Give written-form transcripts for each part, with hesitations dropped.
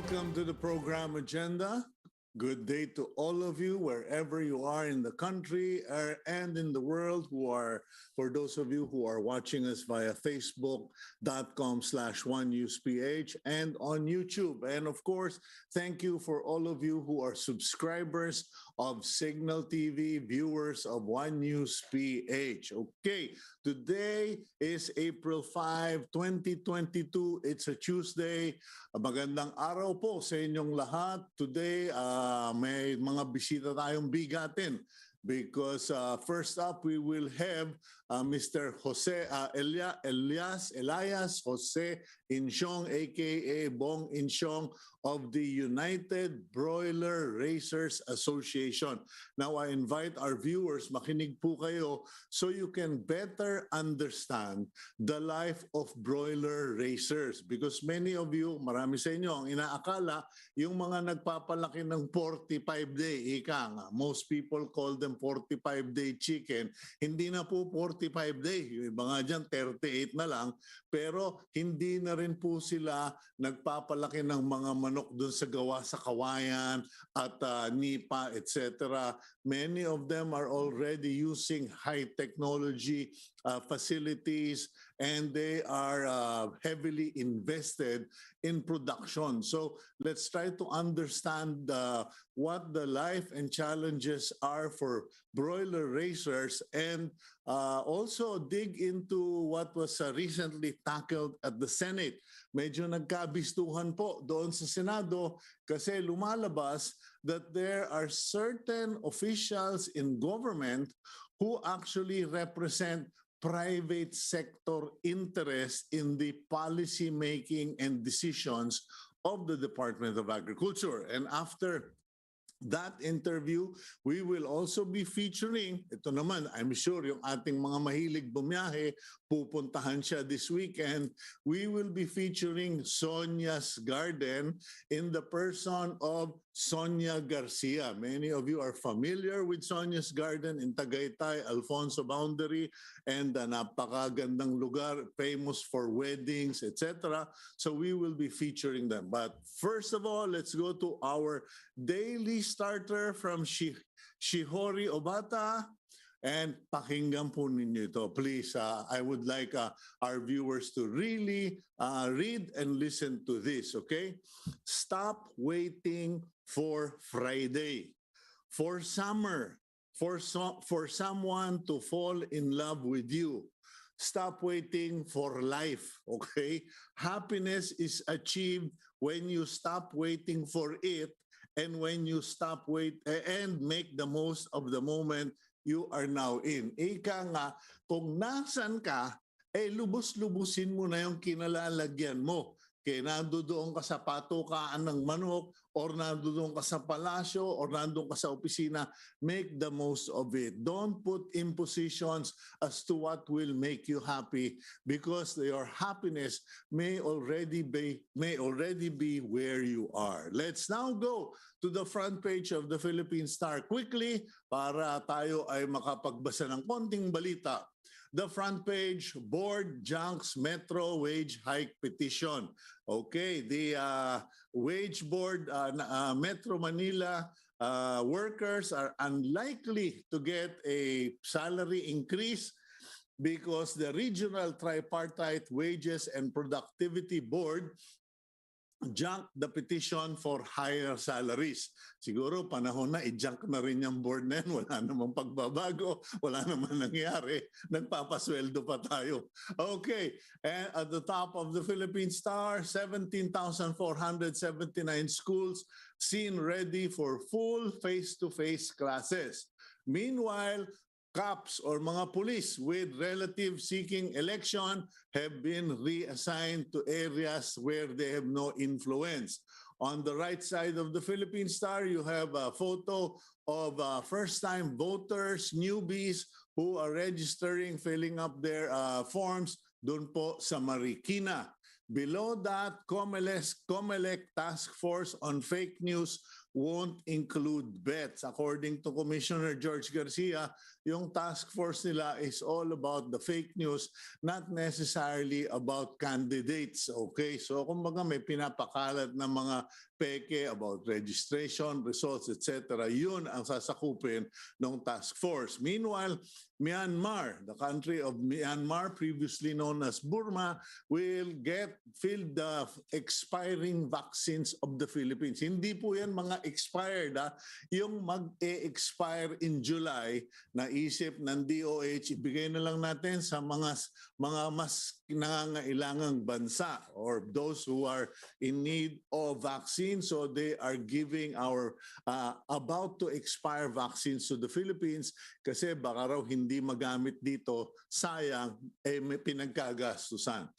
Welcome to the program agenda. Good day to all of you, wherever you are in the country and in the world for those of you who are watching us via facebook.com/onenewsph and on YouTube. And of course, thank you for all of you who are subscribers of Cignal TV, viewers of One News PH. Okay, today is April 5, 2022. It's a Tuesday. Magandang araw po sa inyong lahat. Today, may mga bisita tayong bigatin because first up we will have Mr. Elias Jose Inciong, aka Bong Inciong of the United Broiler Raisers Association. Now I invite our viewers, makinig po kayo so you can better understand the life of broiler raisers because many of you, marami sa inyo ang inaakala yung mga nagpapalaki ng 45-day, ika nga, most people call them 45-day chicken. Hindi na po 45-day, yung iba nga dyan 38 na lang, pero hindi na rin po sila nagpapalaki ng mga manok doon sa gawa sa kawayan at nipa, etc. Many of them are already using high technology facilities and they are heavily invested in production. So let's try to understand what the life and challenges are for broiler raisers and also dig into what was recently tackled at the Senate. Medyo nagkabistuhan po doon sa Senado kasi lumalabas that there are certain officials in government who actually represent private sector interest in the policy making and decisions of the Department of Agriculture. And after that interview, we will also be featuring, ito naman, I'm sure yung ating mga mahilig bumiyahe, pupuntahan siya this weekend. We will be featuring Sonya's Garden in the person of Sonya Garcia. Many of you are familiar with Sonya's Garden in Tagaytay, Alfonso boundary, and napakagandang lugar, famous for weddings, etc. So we will be featuring them. But first of all, let's go to our daily starter from Shihori Obata. And pakinggan po ninyo ito. Please, I would like our viewers to really read and listen to this, okay? Stop waiting for Friday, for summer, for someone to fall in love with you. Stop waiting for life, okay? Happiness is achieved when you stop waiting for it and when you stop and make the most of the moment you are now in. Ika nga, kung nasan ka, lubos-lubusin mo na yung kinalalagyan mo. Kaya nandoon ka sa patukaan ng manok or nandoon ka sa palasyo or nandoon ka sa opisina, make the most of it. Don't put impositions as to what will make you happy because your happiness may already be where you are. Let's now go to the front page of the Philippine Star quickly para tayo ay makapagbasa ng konting balita. The front page, board junks Metro wage hike petition. Okay, the wage board, Metro Manila workers are unlikely to get a salary increase because the Regional Tripartite Wages and Productivity Board junk the petition for higher salaries. Siguro panahon na i-junk na rin yung board na yan. Wala namang pagbabago, wala namang nangyari. Nagpapasweldo pa tayo. Okay, and at the top of the Philippine Star, 17,479 schools seen ready for full face-to-face classes. Meanwhile, cops or mga police with relatives seeking election have been reassigned to areas where they have no influence. On the right side of the Philippine Star, you have a photo of first-time voters, newbies who are registering, filling up their forms doon po sa Marikina. Below that, COMELEC Task Force on Fake News won't include bets. According to Commissioner George Garcia, yung task force nila is all about the fake news, not necessarily about candidates. Okay, so kumbaga may pinapakalat na mga peke about registration, results, etc. Yun ang sasakupin ng task force. Meanwhile, Myanmar, the country of Myanmar, previously known as Burma, will get filled the expiring vaccines of the Philippines. Hindi po yan mga expired. Yung mag-e-expire in July, naisip ng DOH, ibigay na lang natin sa mga mas nangangailangang bansa or those who are in need of vaccine. So they are giving our about to expire vaccines to the Philippines kasi baka raw hindi magamit dito, sayang, may pinagkagastusan.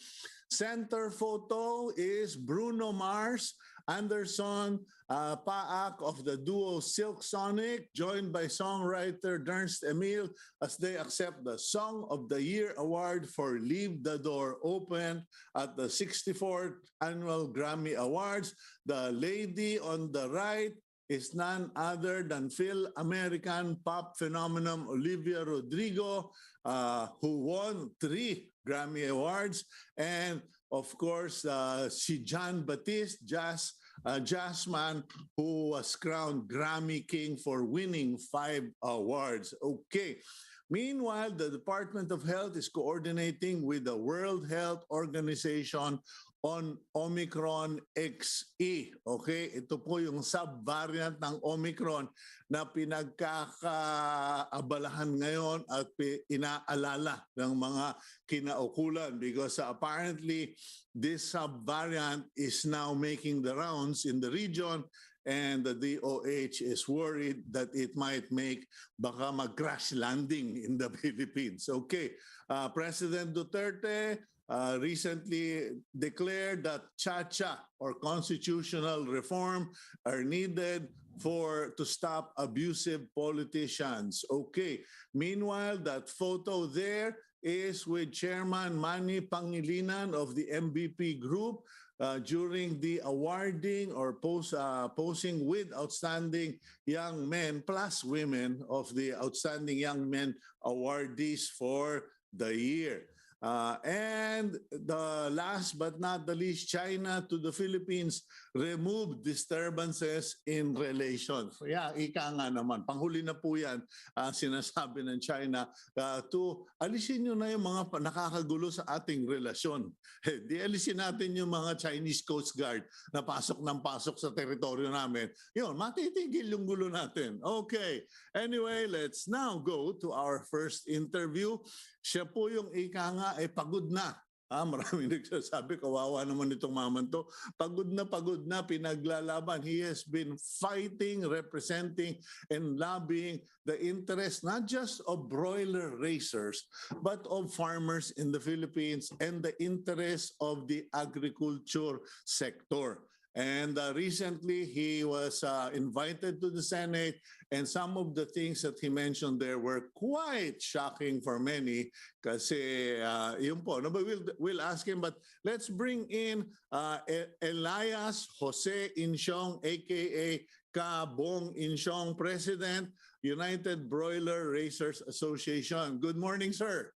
Center photo is Bruno Mars, Anderson Paak of the duo Silk Sonic, joined by songwriter Ernst Emil as they accept the Song of the Year Award for Leave the Door Open at the 64th Annual Grammy Awards. The lady on the right is none other than Phil-American pop phenomenon Olivia Rodrigo, who won 3 Grammy Awards. And of course, si John Batiste, jazzman, who was crowned Grammy King for winning 5 awards. Okay. Meanwhile, the Department of Health is coordinating with the World Health Organization on Omicron XE. Okay, ito po yung sub-variant ng Omicron na pinagkakaabalahan ngayon at inaalala ng mga kinaukulan because apparently this sub-variant is now making the rounds in the region and the DOH is worried that it might make baka mag-crash landing in the Philippines. Okay, President Duterte recently declared that cha-cha or constitutional reform are needed to stop abusive politicians. Okay. Meanwhile, that photo there is with Chairman Manny Pangilinan of the MVP Group during the awarding or posing with outstanding young men plus women of the Outstanding Young Men awardees for the year. And the last but not the least, China to the Philippines removed disturbances in relations. So yeah, ika nga naman. Panghuli na po yan, sinasabi ng China, to alisin nyo na yung mga nakakagulo sa ating relasyon. Di alisin natin yung mga Chinese Coast Guard na pasok ng pasok sa teritoryo namin. Yun, matitigil yung gulo natin. Okay. Anyway, let's now go to our first interview. Siya po yung ika nga pagod na. Maraming nagsasabi, kawawa naman itong maman to. Pagod na, pinaglalaban. He has been fighting, representing, and lobbying the interest not just of broiler raisers, but of farmers in the Philippines and the interest of the agriculture sector. And recently, he was invited to the Senate, and some of the things that he mentioned there were quite shocking for many. Kasi yun po, no, but we'll ask him. But let's bring in Elias Jose Inciong, aka Kabong Inciong, President, United Broiler Raisers Association. Good morning, sir.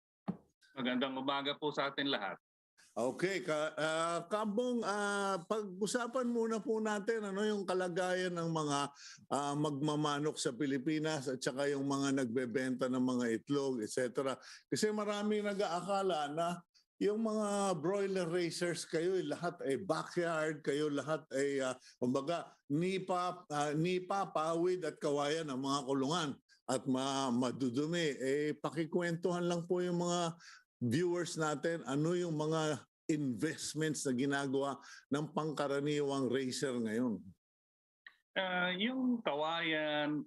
Magandang umaga po sa atin lahat. Okay, Kabong, pag-usapan muna po natin ano yung kalagayan ng mga magmamanok sa Pilipinas at saka yung mga nagbebenta ng mga itlog, etc. Kasi maraming nag-aakala na yung mga broiler raisers kayo lahat ay backyard, kayo lahat ay kumbaga nipa, pawid at kawayan ng mga kulungan at madudumi. Pakikwentuhan lang po yung mga viewers natin, ano yung mga investments na ginagawa ng pangkaraniwang racer ngayon? Yung kawayan,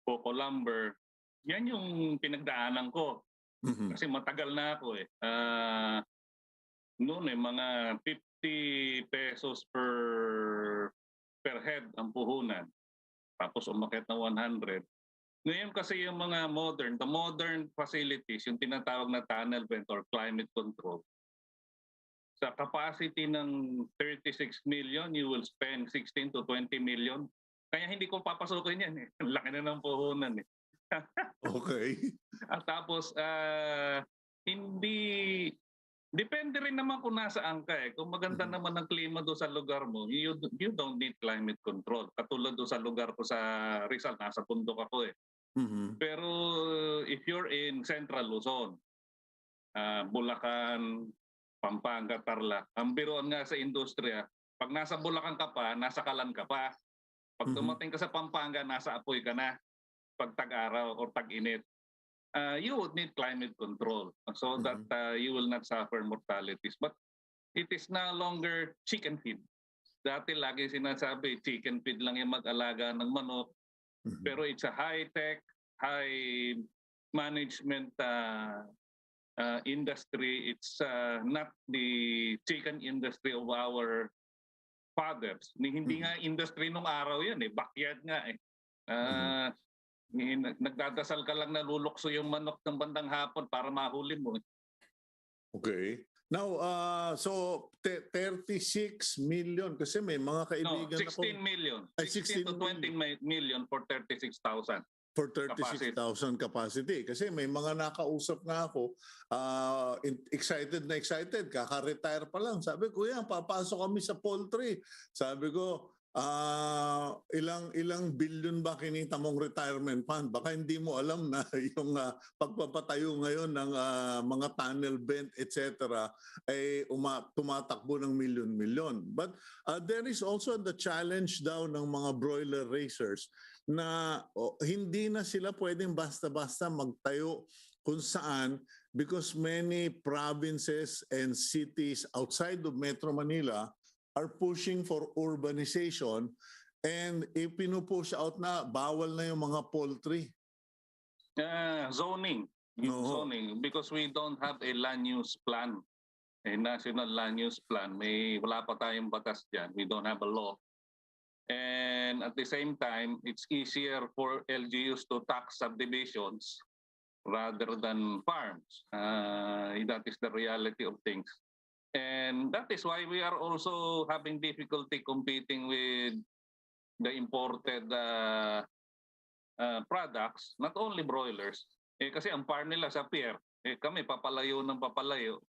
coco lumber, yan yung pinagdaanan ko. Kasi matagal na ako eh. Noon mga 50 pesos per head ang puhunan. Tapos umakyat na 100. Ngayon kasi yung mga the modern facilities, yung tinatawag na tunnel vent or climate control, sa capacity ng 36 million, you will spend 16 to 20 million Kaya hindi ko papasukin yan eh. Ang laki na ng puhunan eh. Okay. At tapos, hindi, depende rin naman kung nasaan ka eh. Kung maganda naman ang klima doon sa lugar mo, you don't need climate control. Katulad doon sa lugar ko sa Rizal, nasa bundok ako eh. Pero if you're in Central Luzon, Bulacan, Pampanga, Tarlac, ang biruan nga sa industriya, pag nasa Bulacan ka pa, nasa Kalan ka pa. Pag dumating ka sa Pampanga, nasa Apoy ka na. Pag tag-araw or tag-init. You would need climate control so that you will not suffer mortalities. But it is no longer chicken feed. Dati lagi sinasabi, chicken feed lang yung mag-alaga ng manok. Pero it's a high-tech, high management industry. It's not the chicken industry of our fathers. Hindi nga industry nung araw yan eh. Backyard nga eh. Nagdadasal ka lang na lulukso yung manok ng bandang hapon para mahuli mo. Okay. Now, so 36 million kasi may mga kaibigan no, 16 million. 16 to 20 million for 36,000. For 36,000 capacity. Kasi may mga nakausap nga ako, excited na excited, kaka-retire pa lang. Sabi ko, yan, papasok kami sa poultry. Sabi ko, ilang billion ba kinita mong retirement fund? Baka hindi mo alam na yung pagpapatayo ngayon ng mga tunnel vent, etc. ay tumatakbo ng milyon-milyon. But there is also the challenge daw ng mga broiler raisers na hindi na sila pwedeng basta-basta magtayo kung saan because many provinces and cities outside of Metro Manila are pushing for urbanization and pinupush out na bawal na yung mga poultry. Zoning. Zoning. Because we don't have a land use plan. A national land use plan. Wala pa tayong batas dyan. We don't have a law. And at the same time, it's easier for LGUs to tax subdivisions rather than farms. That is the reality of things. And that is why we are also having difficulty competing with the imported products, not only broilers. Kasi ang farm nila sa pier, kami papalayo ng papalayo.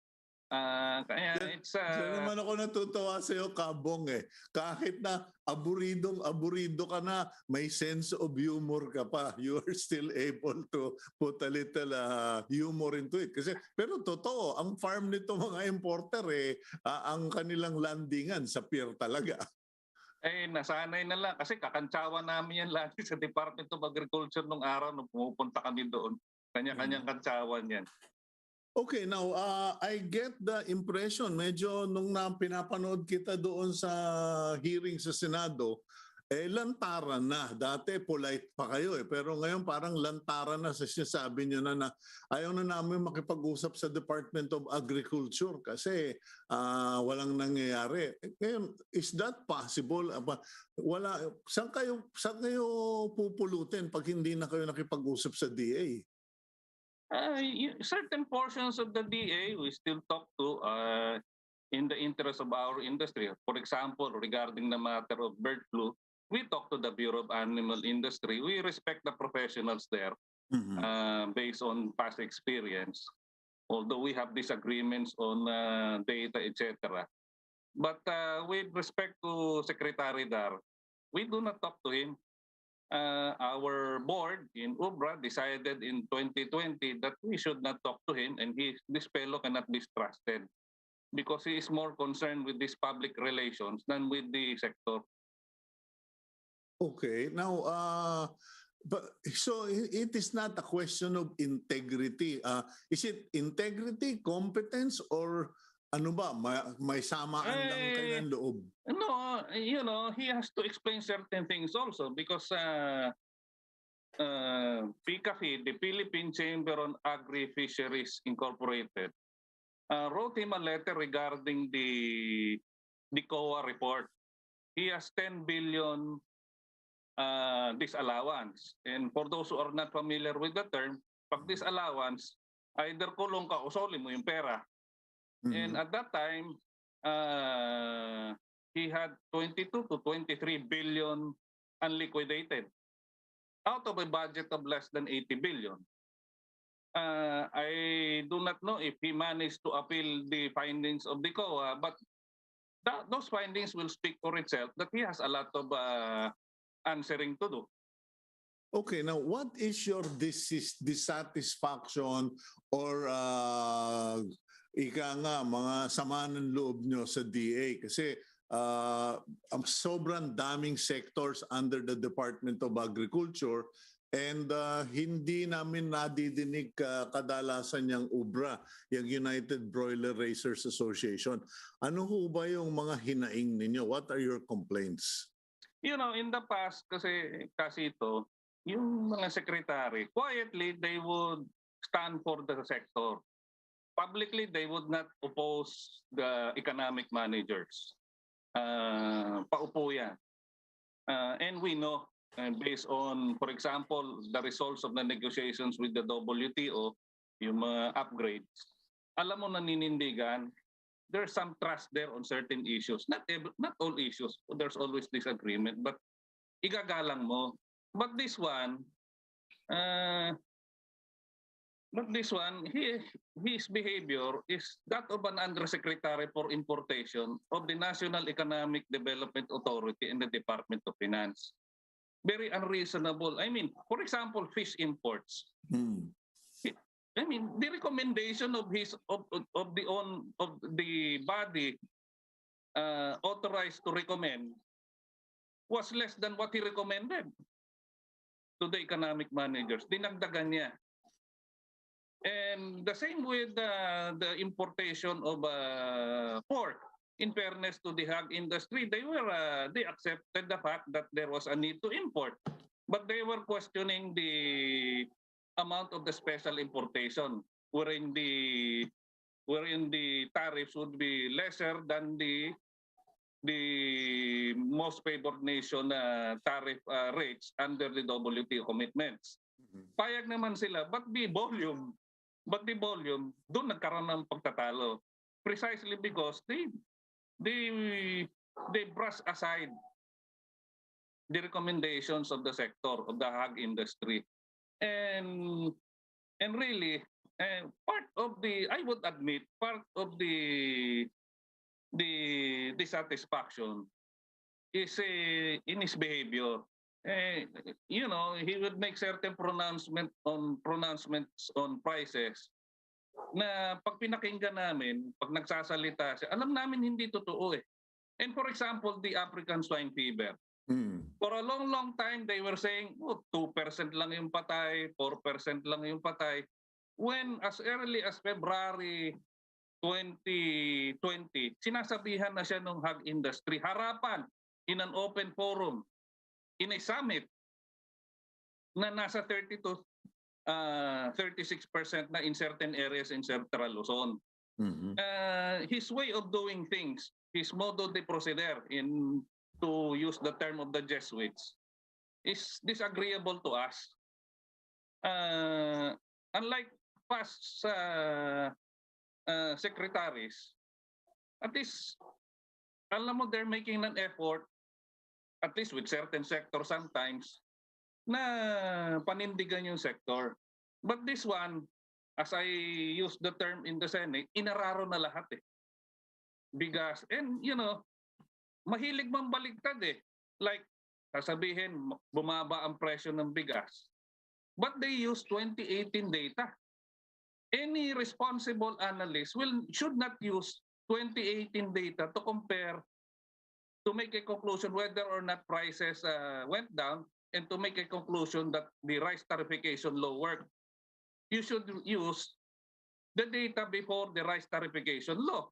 Kaya it's... Diyan naman ako natutuwa sa iyo, Kabong eh. Kahit na aburido ka na, may sense of humor ka pa. You are still able to put a little humor into it. Pero totoo, ang farm nito mga importer ang kanilang landingan sa pier talaga. Nasanay na lang. Kasi kakantsawa namin yan lagi sa Department of Agriculture nung araw nung pumupunta kami doon. Kanya-kanyang kantsawan yan. Okay, now I get the impression, medyo nung pinapanood kita doon sa hearing sa Senado, lantaran na. Dati polite pa kayo pero ngayon parang lantaran na sa sinasabi nyo na ayaw na namin makipag-usap sa Department of Agriculture kasi walang nangyayari. Ngayon, is that possible? Saan kayo pupulutin pag hindi na kayo nakipag-usap sa DA? Certain portions of the DA we still talk to in the interest of our industry. For example, regarding the matter of bird flu, we talk to the Bureau of Animal Industry. We respect the professionals there based on past experience, although we have disagreements on data, etc. But with respect to Secretary Dar, we do not talk to him. Our board in UBRA decided in 2020 that we should not talk to him and this fellow cannot be trusted because he is more concerned with this public relations than with the sector. Okay, now, so it is not a question of integrity. Is it integrity, competence, or ano ba, may samaan lang kayo ng loob? No, he has to explain certain things also because PCAFI, the Philippine Chamber on Agri-Fisheries Incorporated, wrote him a letter regarding the COA report. He has 10 billion disallowance. And for those who are not familiar with the term, pag disallowance, either kulong ka o soli mo yung pera. And at that time, he had 22 to 23 billion unliquidated out of a budget of less than 80 billion. I do not know if he managed to appeal the findings of the COA, but those findings will speak for itself that he has a lot of answering to do. Okay, now what is your dissatisfaction or ika nga, mga sama ng loob nyo sa DA? Kasi sobrang daming sectors under the Department of Agriculture and hindi namin nadidinig kadalasan yung UBRA, yung United Broiler Raisers Association. Ano ho ba yung mga hinaing ninyo? What are your complaints? You know, in the past, kasi ito, yung mga secretary, quietly, they would stand for the sector. Publicly, they would not oppose the economic managers. Paupo yan. And we know, based on, for example, the results of the negotiations with the WTO, yung mga upgrades, alam mo naninindigan, there's some trust there on certain issues. Not all issues. There's always disagreement, but igagalang mo. But this one, his behavior is that of an undersecretary for importation of the National Economic Development Authority and the Department of Finance. Very unreasonable. I mean, for example, fish imports. I mean, the recommendation of the body authorized to recommend was less than what he recommended to the economic managers. Dinagdagan niya. And the same with the importation of pork. In fairness to the hog industry, they accepted the fact that there was a need to import, but they were questioning the amount of the special importation, wherein the tariffs would be lesser than the most favored nation tariff rates under the WTO commitments. Payag naman sila, but the volume, doon nagkaroon ng pagtatalo. Precisely because they brush aside the recommendations of the sector, of the hog industry. And really, part of the, I would admit, part of the dissatisfaction is in his behavior. You know, he would make certain pronouncements on prices na pag pinakinggan namin, pag nagsasalita siya, alam namin hindi totoo eh. And for example, the African swine fever. For a long time, they were saying, 2% lang yung patay, 4% lang yung patay. When as early as February 2020, sinasabihan na siya ng hog industry, harapan, in an open forum, in a summit, na nasa 30 to 36% na in certain areas in Central Luzon. His way of doing things, his modo de proceder, to use the term of the Jesuits, is disagreeable to us. Unlike past secretaries, at least, alam mo, they're making an effort, at least with certain sectors sometimes, na panindigan yung sector. But this one, as I use the term in the Senate, inararo na lahat eh. Bigas. And you know, mahilig mang baligtad eh. Like, sasabihin, bumaba ang presyo ng bigas. But they use 2018 data. Any responsible analyst should not use 2018 data to compare, to make a conclusion whether or not prices went down, and to make a conclusion that the rice tarification law worked. You should use the data before the rice tarification law.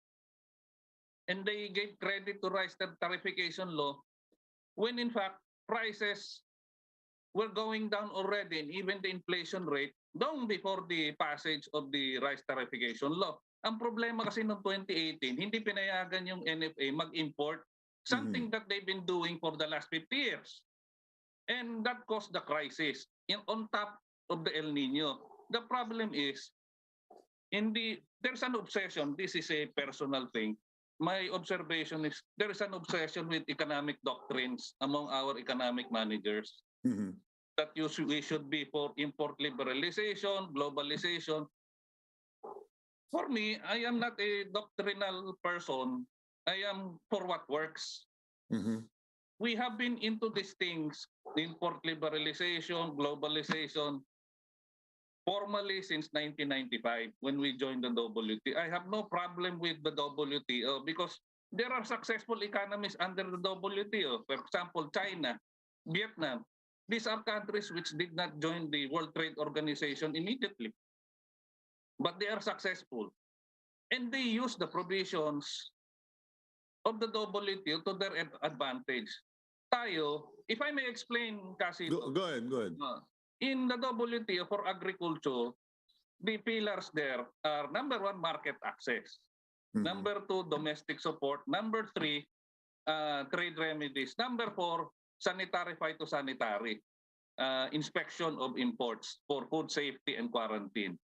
And they gave credit to rice tarification law when in fact prices were going down already, and even the inflation rate long before the passage of the rice tarification law. Ang problema kasi noong 2018, hindi pinayagan yung NFA mag-import, something that they've been doing for the last 50 years. And that caused the crisis on top of the El Nino. The problem is, there's an obsession, this is a personal thing, my observation is there is an obsession with economic doctrines among our economic managers that we should be for import liberalization, globalization. For me, I am not a doctrinal person. I am for what works. We have been into these things, import liberalization, globalization, formally since 1995 when we joined the WTO. I have no problem with the WTO because there are successful economies under the WTO. For example, China, Vietnam. These are countries which did not join the World Trade Organization immediately. But they are successful. And they use the provisions of the WTO to their advantage. Tayo, if I may explain, kasi Go ahead. in the WTO for agriculture, the pillars there are number 1, market access. Number 2, domestic support. Number 3, trade remedies. Number 4, sanitary phytosanitary, inspection of imports for food safety and quarantine.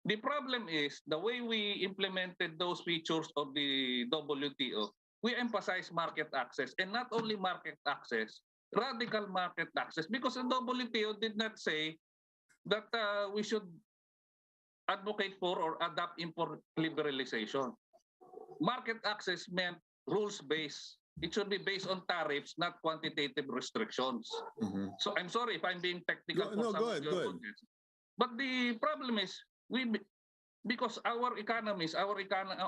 The problem is the way we implemented those features of the WTO, we emphasize market access, and not only market access, radical market access, because the WTO did not say that we should advocate for or adopt import liberalization. Market access meant rules-based. It should be based on tariffs, not quantitative restrictions. So I'm sorry if I'm being technical for some of your audience. But the problem is, because our economies, our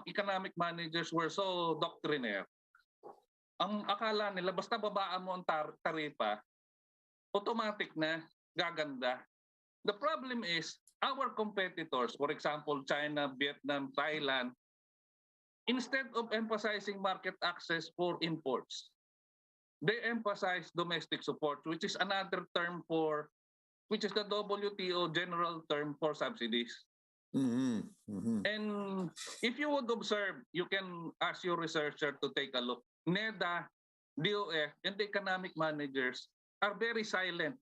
economic managers were so doctrinaire, ang akala nila basta babaan mo ang taripa, automatic na gaganda. The problem is our competitors, for example, China, Vietnam, Thailand, instead of emphasizing market access for imports, they emphasize domestic support, which is another term for, which is the WTO general term for subsidies. And if you would observe, you can ask your researcher to take a look. NEDA, DOF, and the economic managers are very silent,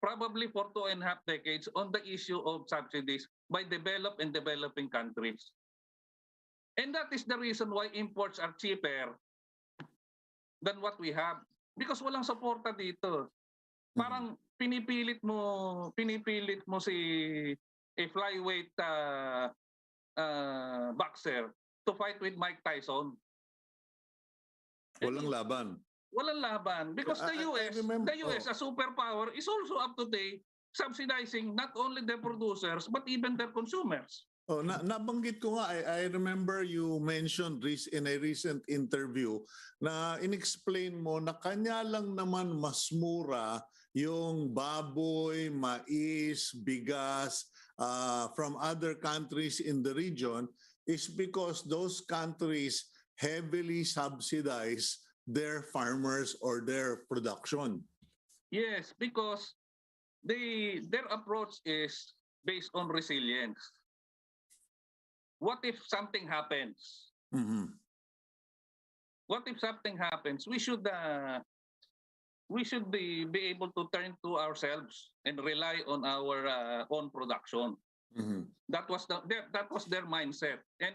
probably for 2.5 decades, on the issue of subsidies by developed and developing countries. And that is the reason why imports are cheaper than what we have. Because walang suporta dito. Parang pinipilit mo si a flyweight boxer to fight with Mike Tyson. Walang laban. Walang laban. Because the US, a superpower, is also up to date subsidizing not only their producers but even their consumers. Nabanggit ko nga, I remember you mentioned in a recent interview na inexplain mo na kanya lang naman mas mura yung baboy, mais, bigas from other countries in the region is because those countries heavily subsidize their farmers or their production. Yes, because their approach is based on resilience. What if something happens? What if something happens? We should be able to turn to ourselves and rely on our own production. That was their mindset. And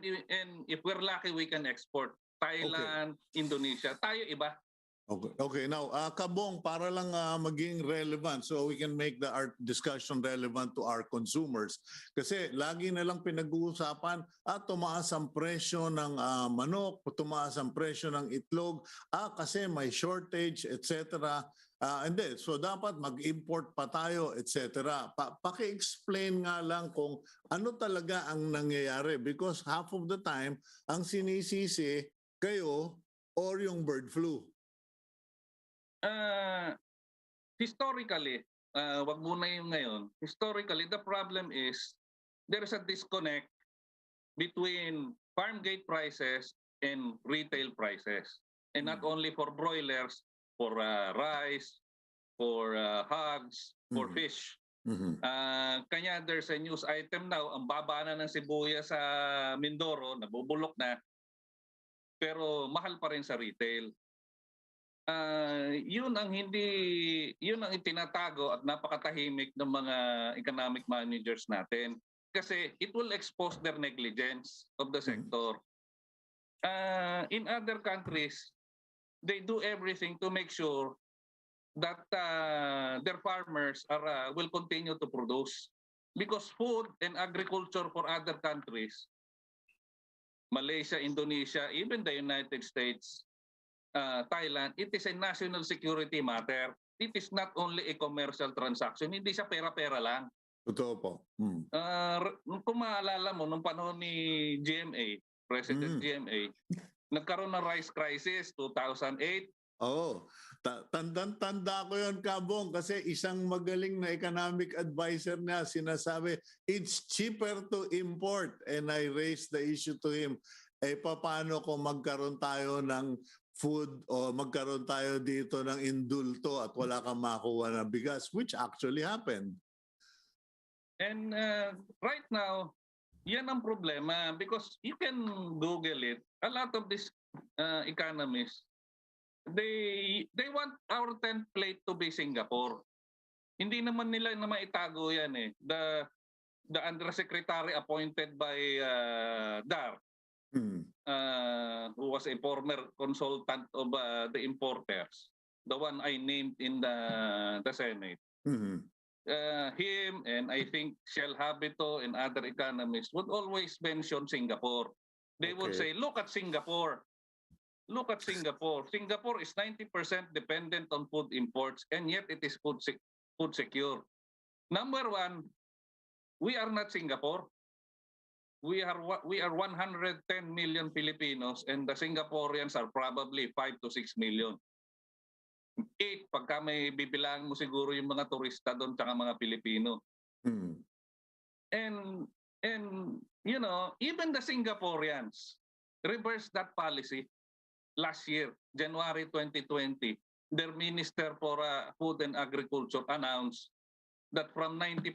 if we're lucky, we can export. Thailand, Indonesia, tayo iba. Okay. Now, Kabong, para lang maging relevant so we can make our discussion relevant to our consumers. Kasi lagi na lang pinag-uusapan, tumaas ang presyo ng manok, tumaas ang presyo ng itlog, kasi may shortage, etc. And then, so dapat mag-import pa tayo, etc. Paki-explain nga lang kung ano talaga ang nangyayari because half of the time, ang sinisisi kayo or yung bird flu. Historically, wag muna yung ngayon. Historically, the problem is there is a disconnect between farm gate prices and retail prices. And not only for broilers, for rice, for hogs, for fish. Kanya there's a news item now, ang baba na ng sibuyas sa Mindoro, nabubulok na, pero mahal pa rin sa retail. Yun ang itinatago at napakatahimik ng mga economic managers natin kasi it will expose their negligence of the sector. In other countries, they do everything to make sure that their farmers will continue to produce. Because food and agriculture for other countries, Malaysia, Indonesia, even the United States, Thailand, it is a national security matter. It is not only a commercial transaction. Hindi siya pera-pera lang. Totoo po. Kung maalala mo, nung panahon ni GMA, President GMA, nagkaroon ng rice crisis 2008. Oo. Tanda ko yon, Kabong, kasi isang magaling na economic advisor niya sinasabi, it's cheaper to import. And I raised the issue to him, paano kung magkaroon tayo ng food o magkaroon tayo dito ng indulto at wala kang makuha na bigas, which actually happened. And right now, yan ang problema because you can Google it. A lot of these economists, they want our template to be Singapore. Hindi naman nila na maitago yan eh. The undersecretary appointed by Dar, who was a former consultant of the importers, the one I named in the Senate. Him and I think Shell Habito and other economists would always mention Singapore. They would say, look at Singapore. Look at Singapore. Singapore is 90% dependent on food imports and yet it is food secure. Number one, we are not Singapore. We are 110 million Filipinos and the Singaporeans are probably 5 to 6 million. 8 pagka may bibilang mo siguro yung mga turista doon tsaka mga Pilipino. And you know, even the Singaporeans reversed that policy last year, January 2020. Their Minister for Food and Agriculture announced that from 90%,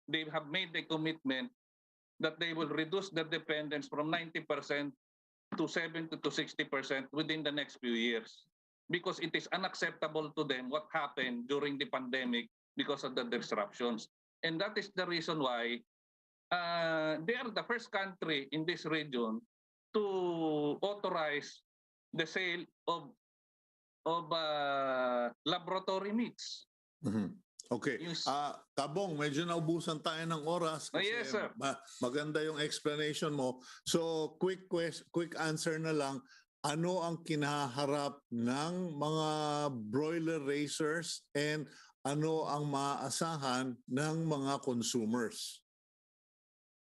they have made a commitment that they will reduce their dependence from 90% to 70 to 60% within the next few years. Because it is unacceptable to them what happened during the pandemic because of the disruptions. And that is the reason why they are the first country in this region to authorize the sale of laboratory meats. Okay. Kabong, medyo naubusan tayo ng oras kasi yes, sir. Maganda yung explanation mo. So, quick answer na lang. Ano ang kinaharap ng mga broiler raisers and ano ang maaasahan ng mga consumers?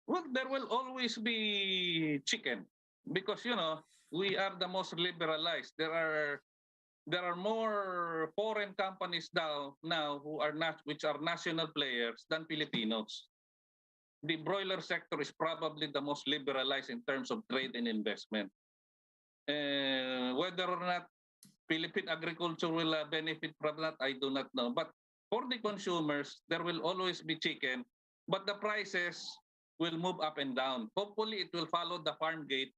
Well, there will always be chicken because, you know, we are the most liberalized. There are more foreign companies now which are national players than Filipinos. The broiler sector is probably the most liberalized in terms of trade and investment. Whether or not Philippine agriculture will benefit from that, I do not know. But for the consumers, there will always be chicken, but the prices will move up and down. Hopefully, it will follow the farm gate.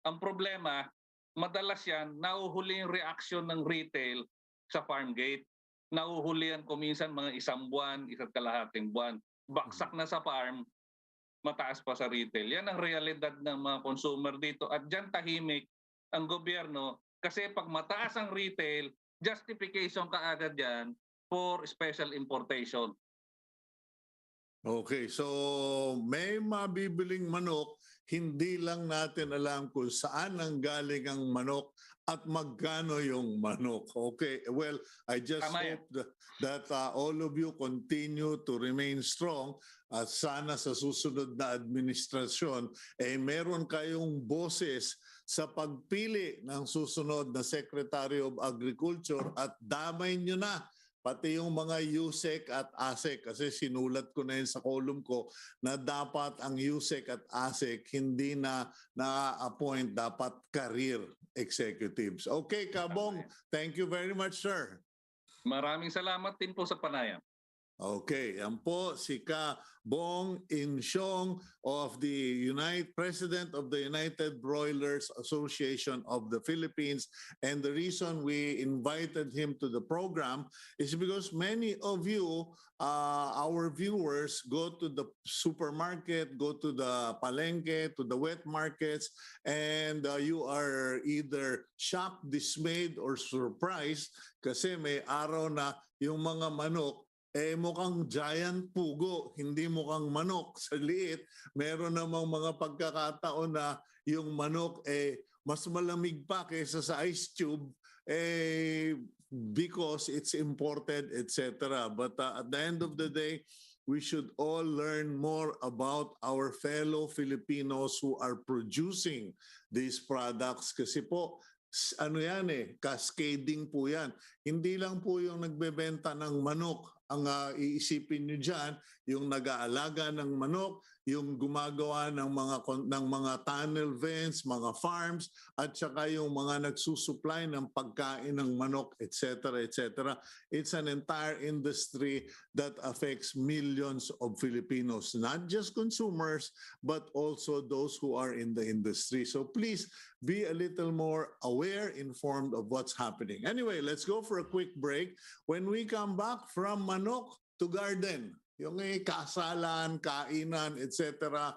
Ang problema, madalas yan, nauhuli yung reaction ng retail sa farm gate. Nauhuli yan kuminsan mga isang buwan, isa't kalahating buwan. Baksak na sa farm, mataas pa sa retail. Yan ang realidad ng mga consumer dito. At dyan tahimik ang gobyerno kasi pag mataas ang retail, justification kaagad yan for special importation. Okay, so may mabibiling manok, hindi lang natin alam kung saan ang galing ang manok at magkano yung manok. Okay, well, I just hope that all of you continue to remain strong at sana sa susunod na administrasyon, meron kayong boses sa pagpili ng susunod na Secretary of Agriculture at damay nyo na pati yung mga USEC at ASEC kasi sinulat ko na yun sa column ko na dapat ang USEC at ASEC hindi na na-appoint, dapat career executives. Okay, Kabong, thank you very much, sir. Maraming salamat din po sa panayam. Okay, yan po si Ka Bong Insyong of the President of the United Broilers Association of the Philippines. And the reason we invited him to the program is because many of you, our viewers, go to the supermarket, go to the palengke, to the wet markets, and you are either shocked, dismayed, or surprised kasi may araw na yung mga manok mukhang giant pugo, hindi mukhang manok sa liit. Meron namang mga pagkakataon na yung manok mas malamig pa kaysa sa ice tube because it's imported, etc. But at the end of the day, we should all learn more about our fellow Filipinos who are producing these products kasi po ano yan cascading po yan. Hindi lang po yung nagbebenta ng manok ang iisipin nyo dyan, yung nag-aalaga ng manok, yung gumagawa ng mga tunnel vents, mga farms, at saka yung mga nagsusupply ng pagkain ng manok, etc. etc. It's an entire industry that affects millions of Filipinos, not just consumers, but also those who are in the industry. So please be a little more aware, informed of what's happening. Anyway, let's go for a quick break. When we come back from manok to garden, yung kasalan, kainan, etc.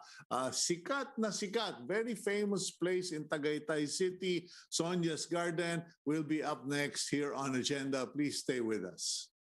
Sikat na sikat, very famous place in Tagaytay City, Sonya's Garden, will be up next here on Agenda. Please stay with us.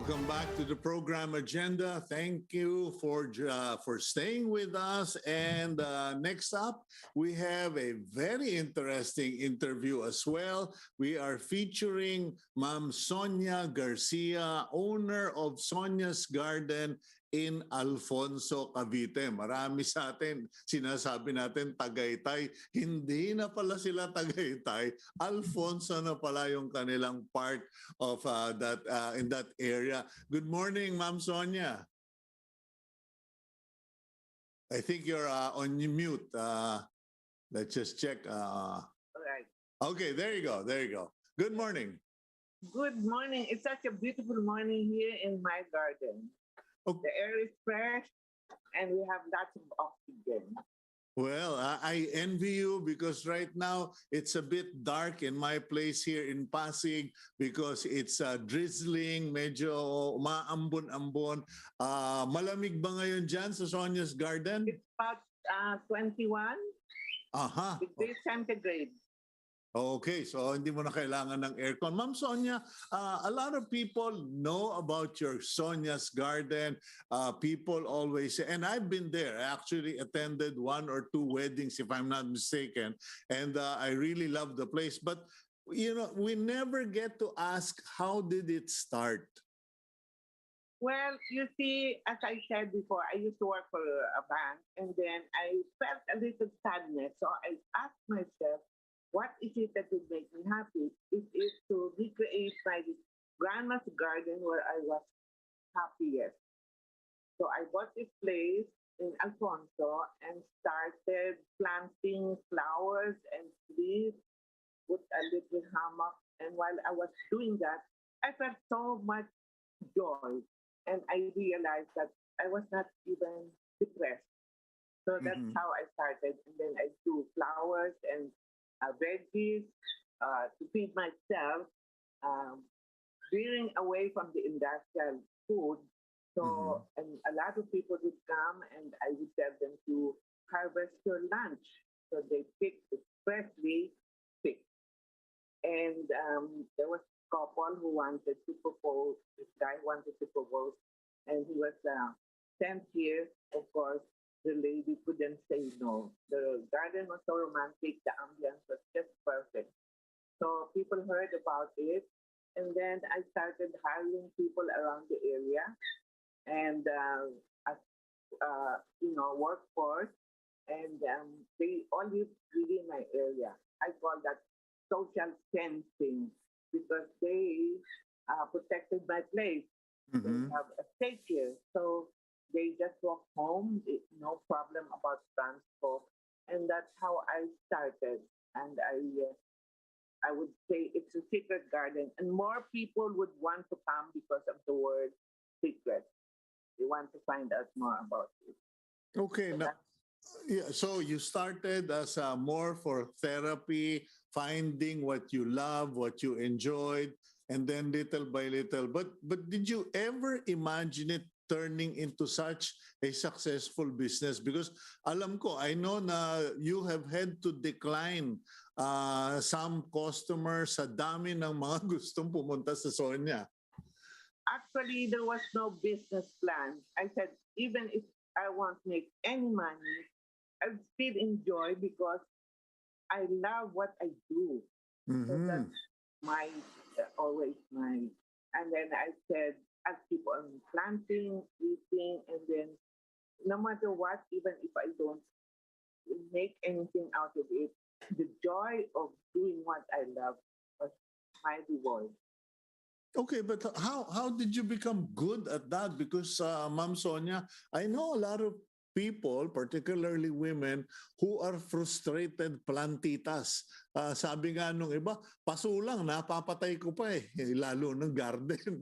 Welcome back to the program agenda. Thank you for staying with us. And next up, we have a very interesting interview as well. We are featuring Ma'am Sonya Garcia, owner of Sonya's Garden in Alfonso, Cavite. Marami sa atin, sinasabi natin Tagaytay. Hindi na pala sila Tagaytay. Alfonso na pala yung kanilang part of that in that area. Good morning, Ma'am Sonya. I think you're on mute. Let's just check. All right. Okay, there you go. There you go. Good morning. Good morning. It's such a beautiful morning here in my garden. Okay. The air is fresh and we have lots of oxygen. Well, I envy you because right now it's a bit dark in my place here in Pasig because it's drizzling, medyo maambon-ambon. Malamig ba ngayon dyan sa Sonya's Garden? It's about 21 Aha. degrees centigrade. Okay, so hindi mo na kailangan ng aircon. Ma'am Sonya, a lot of people know about your Sonya's Garden. People always say, and I've been there. I actually attended 1 or 2 weddings, if I'm not mistaken, and I really love the place. But, you know, we never get to ask, how did it start? Well, you see, as I said before, I used to work for a bank and then I felt a little sadness. So I asked myself, what is it that would make me happy? It is to recreate my grandma's garden where I was happiest. So I bought this place in Alfonso and started planting flowers and trees with a little hammock. And while I was doing that, I felt so much joy. And I realized that I was not even depressed. So that's how I started. And then I do flowers and veggies to feed myself, veering away from the industrial food. So, and a lot of people would come and I would tell them to harvest your lunch. So they pick it freshly picked. And there was a couple who wanted to propose, this guy wanted to propose, and he was 10th year, of course. The lady couldn't say no. The garden was so romantic, the ambience was just perfect. So people heard about it, and then I started hiring people around the area, and as workforce, and they all live within my area. I call that social fencing because they protected my place. They have a stake here, so they just walk home, no problem about transport, and that's how I started. And I would say it's a secret garden, and more people would want to come because of the word secret. They want to find out more about it. Okay, So now, yeah, so you started as more for therapy, finding what you love, what you enjoyed, and then little by little. But did you ever imagine it turning into such a successful business? Because alam ko, I know na you have had to decline some customers sa dami ng mga gustong pumunta sa Sonya. actually, there was no business plan. I said, even if I won't make any money, I would still enjoy because I love what I do. So that's my always my. And then I said, I'll keep on planting, eating, and then no matter what, even if I don't make anything out of it, the joy of doing what I love was my reward. Okay, but how did you become good at that? Because Ma'am Sonia, I know a lot of people, particularly women, who are frustrated plantitas. Sabi nga nung iba, paso lang, napapatay ko pa lalo ng garden.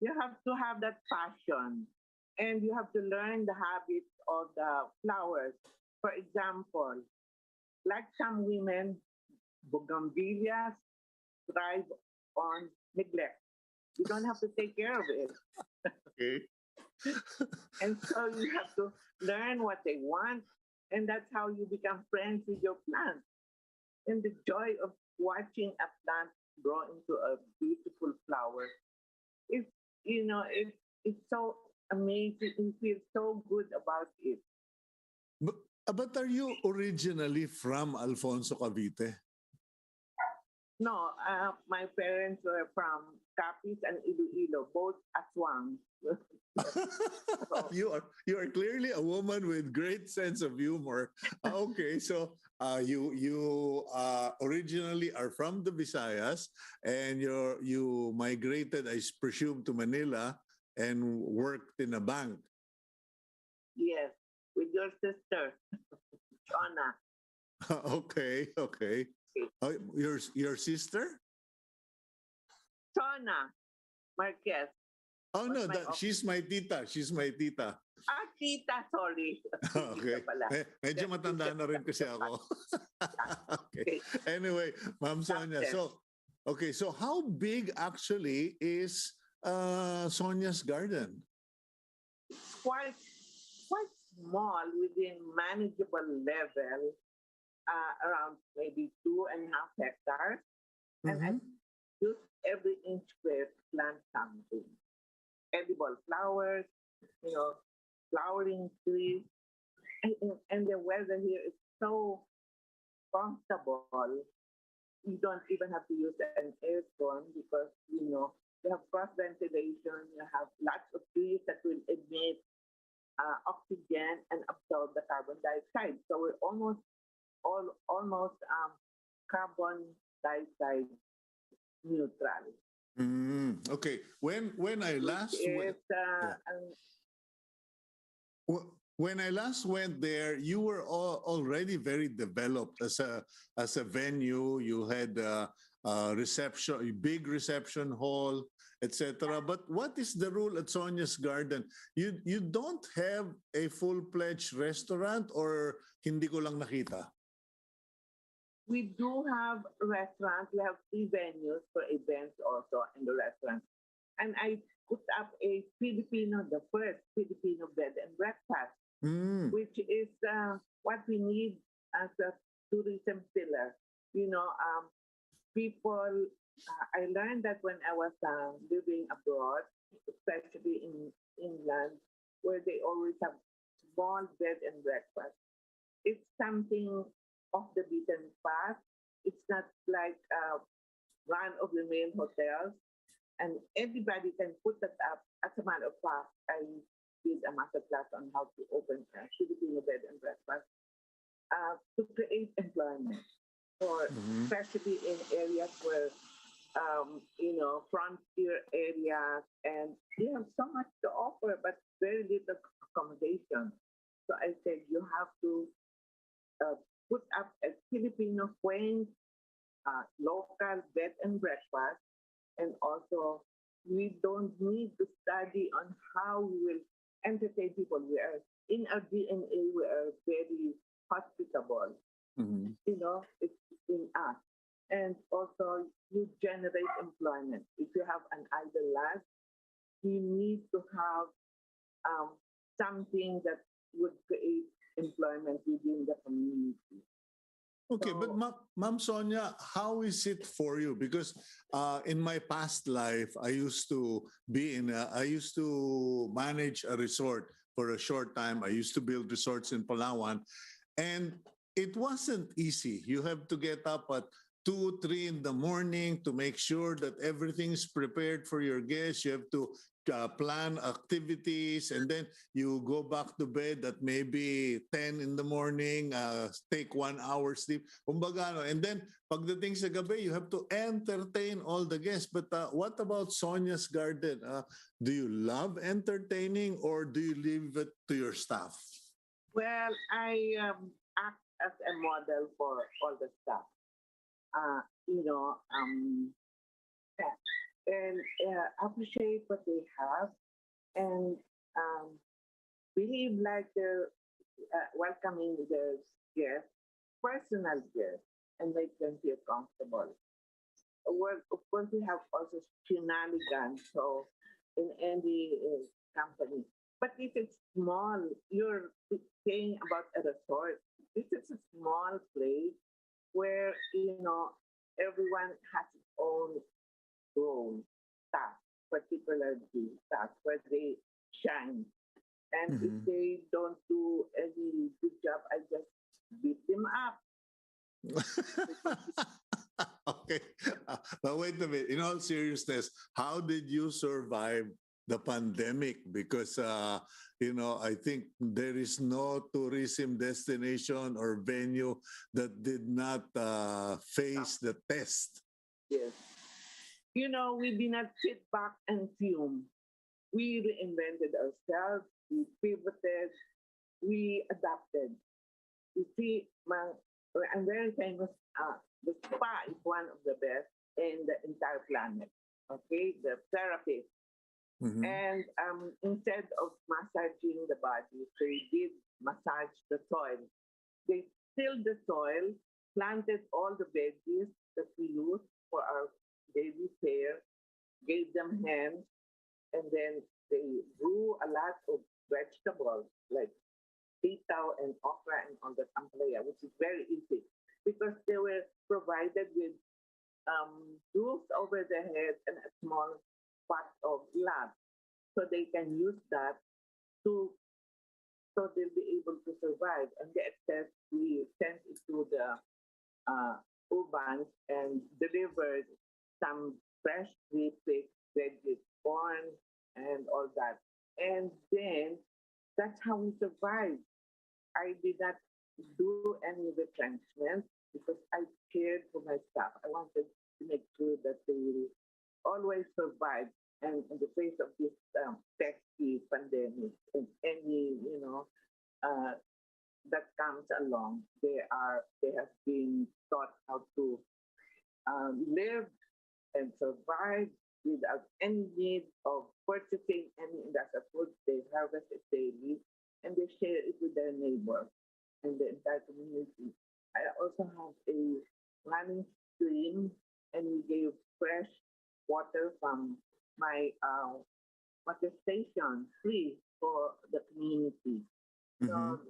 You have to have that passion and you have to learn the habits of the flowers. For example, like some women, bougainvilleas thrive on neglect. You don't have to take care of it. Okay. And so you have to learn what they want, and that's how you become friends with your plant. And the joy of watching a plant grow into a beautiful flower it's it's so amazing. You feel so good about it. But, but are you originally from Alfonso, Cavite? No, my parents were from Capiz and Iloilo, both Aswang. So, You are clearly a woman with great sense of humor. Okay, so you originally are from the Visayas, and you migrated, I presume, to Manila and worked in a bank. yes, with your sister, Shona. Okay, okay. Your sister? Shona Marquez Oh was no, my she's my tita. She's my tita. tita, sorry. Tita Okay. pala. Medyo matanda na rin kasi ako. Okay. Okay, Anyway, Ma'am Sonya. success. So, okay. So, how big actually is Sonia's garden? Quite quite small within manageable level, around maybe 2.5 hectares. And I Mm-hmm. use every inch square to plant something. Edible flowers, you know, flowering trees. And the weather here is so comfortable. You don't even have to use an aircon because, you have cross ventilation, you have lots of trees that will emit oxygen and absorb the carbon dioxide. So we're almost carbon dioxide neutral, Okay. When I which last went, is yeah. When I last went there, you were already very developed as a venue. You had a reception, a big reception hall, etc. But what is the rule at Sonia's Garden? You don't have a full-fledged restaurant, or hindi ko lang nakita? we do have restaurants. We have three venues for events also in the restaurant. And I put up the first Filipino bed and breakfast, Mm. which is what we need as a tourism pillar. People, I learned that when I was living abroad, especially in England, where they always have small bed and breakfast. It's something off the beaten path. It's not like run of the mill hotels, and everybody can put that up. As a matter of fact, I did a master class on how to open a Filipino bed and breakfast to create employment for, Mhm. especially in areas where frontier areas, and they have so much to offer, but very little accommodation. So I said you have to uh, put up a Filipino quaint local bed and breakfast, and also we don't need to study on how we will entertain people. We are in our DNA. We are very hospitable. Mhm. It's in us. And also, you generate employment. If you have an idle land, you need to have something that would create employment within the community. Okay, but So, Ma'am Sonia, how is it for you? Because in my past life, I used to manage a resort for a short time. I used to build resorts in Palawan, and it wasn't easy. You have to get up at 2, 3 in the morning to make sure that everything's prepared for your guests. You have to plan activities, and then you go back to bed at maybe 10 in the morning, take 1 hour sleep. Kumbaga, no? And then pagdating sa gabi, you have to entertain all the guests. But what about Sonia's Garden? Do you love entertaining, or do you leave it to your staff? well, I act as a model for all the staff. Uh, you know, um, and appreciate what they have, and um, behave like they're welcoming their guests, personal guests, and make them feel comfortable. Well, of course, we have also shenanigans, so in any company. But if it's small, you're saying about a resort. This is a small place where, everyone has its own role, task, particular particularly that's where they shine. And if Mhm. they don't do any good job, I just beat them up. Okay. But wait a minute. In all seriousness, how did you survive the pandemic? Because, I think there is no tourism destination or venue that did not face the test. Yes. We did not sit back and fume. We reinvented ourselves, we pivoted, we adapted. You see, I'm very famous. The spa is one of the best in the entire planet. Okay, the therapist. Mhm. And instead of massaging the body, they did massage the soil. They tilled the soil, planted all the veggies that we use for our daily fare, gave them hands, and then they grew a lot of vegetables like sitaw and okra and all that ampalaya, which is very easy because they were provided with roofs over their head and a small pot of lab, so they can use that to so they'll be able to survive. And the excess we sent it to the urbans and delivered some fresh pre-picked veggies, corn, and all that. And then that's how we survived. I did not do any retrenchment because I cared for my staff. I wanted to make sure that they will always survive and in the face of this pesky pandemic and any uh, that comes along, they have been taught how to live and survive without any need of purchasing any industrial food. They harvest it daily and they share it with their neighbors and the entire community. I also have a running stream and we gave fresh water from my water station free for the community. Mhm. So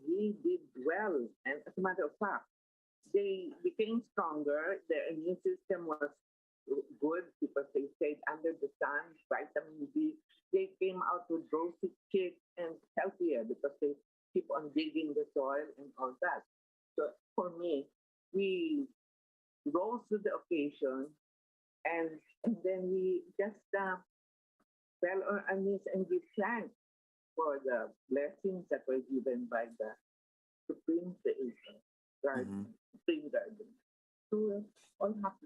we did well. And as a matter of fact, they became stronger. Their immune system was good because they stayed under the sun, vitamin D. They came out with rosy cheeks and healthier because they keep on digging the soil and all that. So for me, we rose to the occasion and, and then we just fell on our knees and give thanks for the blessings that were given by the Supreme Creator, Mhm. Garden, Supreme Garden. So we're all happy.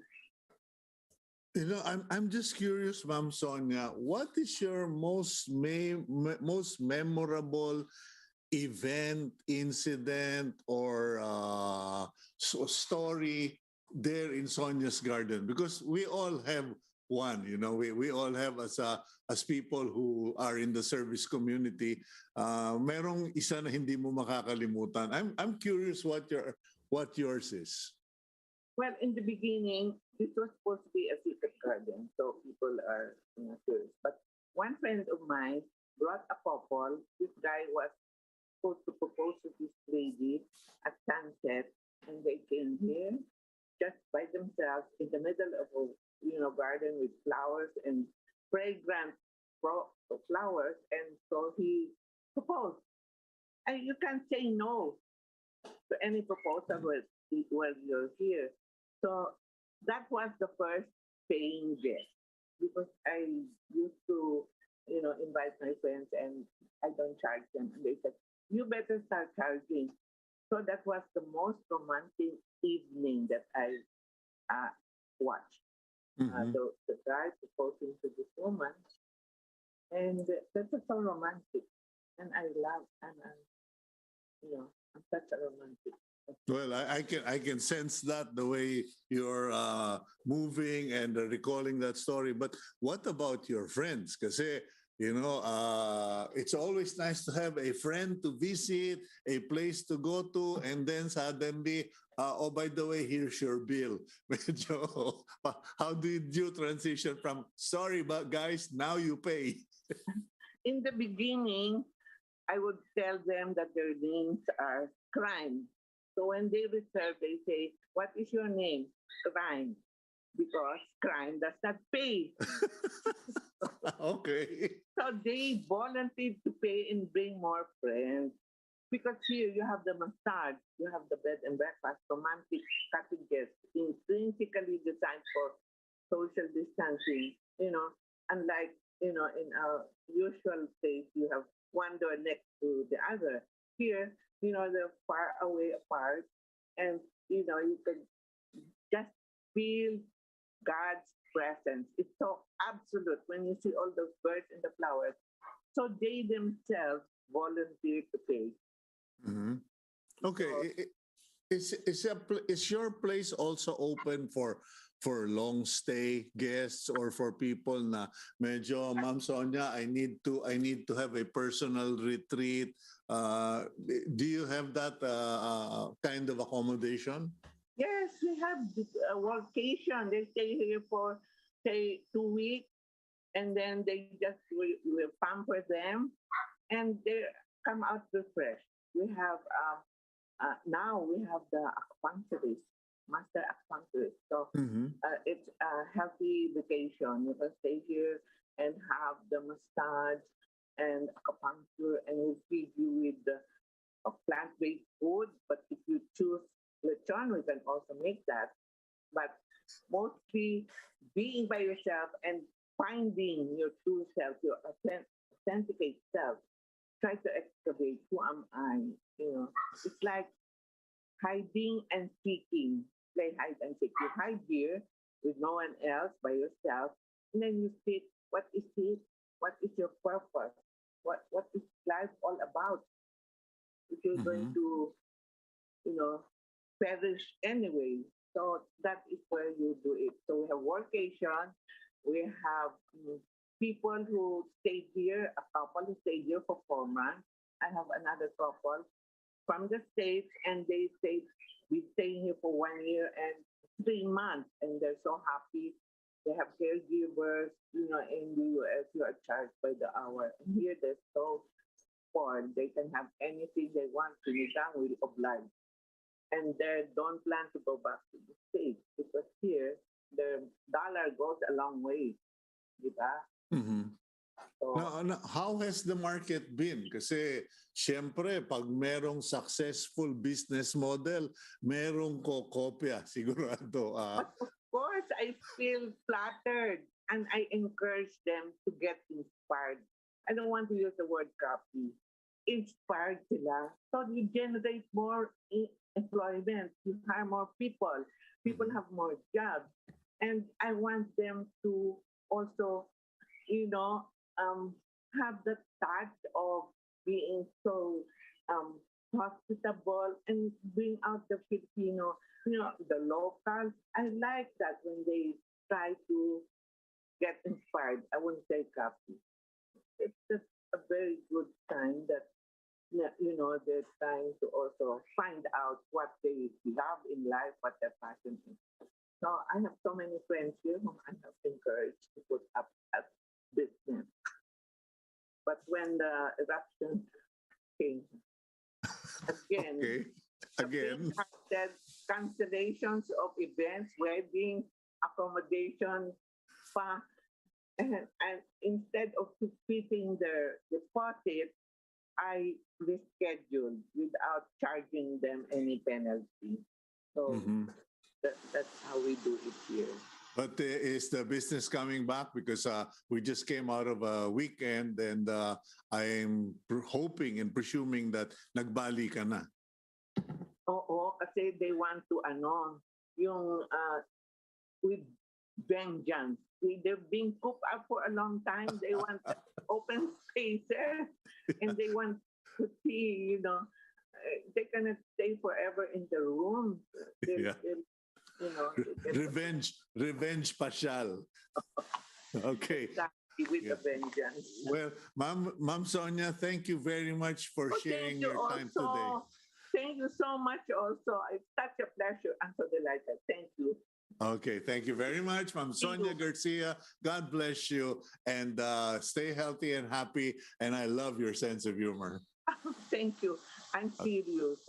I'm just curious, Ma'am Sonia, what is your most memorable event, incident, or story there in Sonia's garden? Because we all have one, we all have as people who are in the service community, merong isa na hindi mo makakalimutan. I'm curious what yours is. Well, in the beginning, this was supposed to be a secret garden, so people are curious. But one friend of mine brought a couple. This guy was supposed to propose to this lady at sunset, and they came here just by themselves in the middle of a garden with flowers and fragrant flowers, and so he proposed. And you can't say no to any proposal while you're here. So that was the first paying guest because I used to, invite my friends and I don't charge them. And they said, you better start charging. So that was the most romantic evening that I uh, watched. Mhm. The guy proposing to this woman. And that was so romantic. And I love, and I'm such a romantic. Well, I can sense that the way you're moving and recalling that story. But what about your friends? Because it's always nice to have a friend to visit, a place to go to, and then suddenly, oh, by the way, here's your bill. Medyo, how did you transition from sorry, but guys, now you pay? In the beginning, I would tell them that their names are crime. So when they reserve, they say, what is your name? Crime. because crime does not pay. Okay. So they volunteered to pay and bring more friends. Because here you have the massage, you have the bed and breakfast, romantic cottages, intrinsically designed for social distancing. Unlike in our usual place, you have one door next to the other. Here, they're far away apart, and you can just feel God's presence. It's so absolute when you see all those birds and the flowers. So they themselves volunteer to pay. Mhm. Okay. So Is your place also open for long stay guests or for people na medyo Ma'am Sonia, I need to have a personal retreat. Do you have that kind of accommodation? yes, we have this vacation. They stay here for say 2 weeks, and then they just we pamper them, and they come out refreshed. We have now we have the acupuncturist, master acupuncturist. So Mhm. it's a healthy vacation. You can stay here and have the massage and acupuncture, and we'll feed you with a plant-based food. But if you choose lechon, we can also make that. But mostly being by yourself and finding your true self, your authenticate self. Try to excavate who am I. It's like hiding and seeking. Play hide and seek. You hide here with no one else by yourself, and then you seek what is it? What is your purpose? What is life all about? If you're going Mhm. to, you know, perish anyway. So that is where you do it. So we have workation, we have people who stayed here, a couple who stayed here for 4 months. I have another couple from the States, and they say we staying here for 1 year and 3 months, and they're so happy. They have caregivers, in the US, you are charged by the hour. And here they're so poor, they can have anything they want. Sinigang will oblige. And they don't plan to go back to the States because here, the dollar goes a long way, di ba? Mhm. So, How has the market been? Kasi siyempre, pag merong successful business model, merong kokopya, sigurado. but of course, I feel flattered and I encourage them to get inspired. I don't want to use the word copy. Inspired sila. So you generate more employment. You hire more people. People Mhm. have more jobs. And I want them to also, you know, um, have the touch of being so um, hospitable and bring out the Filipino, the locals. I like that when they try to get inspired. I wouldn't say copy. It's just a very good sign that they're trying to also find out what they love in life, what their passion is. So I have so many friends here whom I have encouraged to put up a business. But when the eruption came again, Okay. the Again. big-hearted cancellations of events, weddings, accommodation, spa, and instead of keeping their deposit, I rescheduled without charging them any penalty. So Mhm. that's how we do it here. But is the business coming back? Because we just came out of a weekend and I'm hoping and presuming that nagbali ka na. Oo, kasi they want to yung with vengeance. They've been cooped up for a long time. They want open spaces and they want to see, they cannot stay forever in the room. Yeah. They get Revenge pasyal. Okay. exactly with Yeah. a vengeance. Well, Ma'am Sonia, thank you very much for Oh, sharing your time today. Thank you so much also. It's such a pleasure and so delighted. Thank you. Okay, thank you very much, Ma'am Sonia you. Garcia. God bless you and stay healthy and happy. And I love your sense of humor. Thank you. I'm serious.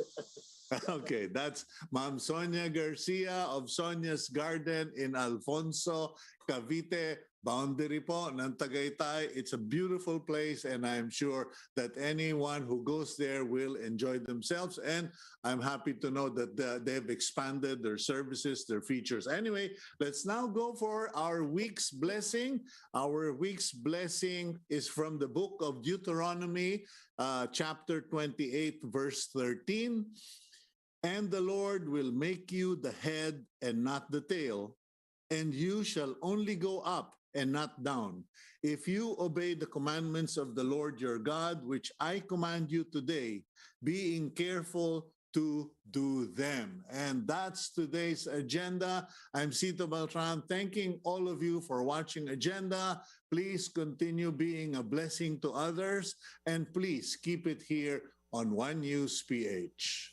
Okay, that's Ma'am Sonya Garcia of Sonya's Garden in Alfonso, Cavite, boundary po ng Tagaytay. It's a beautiful place and I'm sure that anyone who goes there will enjoy themselves. And I'm happy to know that they've expanded their services, their features. Anyway, let's now go for our week's blessing. Our week's blessing is from the book of Deuteronomy, chapter 28, verse 13. And the Lord will make you the head and not the tail, and you shall only go up and not down. If you obey the commandments of the Lord your God, which I command you today, being careful to do them. And that's today's agenda. I'm Cito Beltran, thanking all of you for watching Agenda. Please continue being a blessing to others, and please keep it here on One News PH.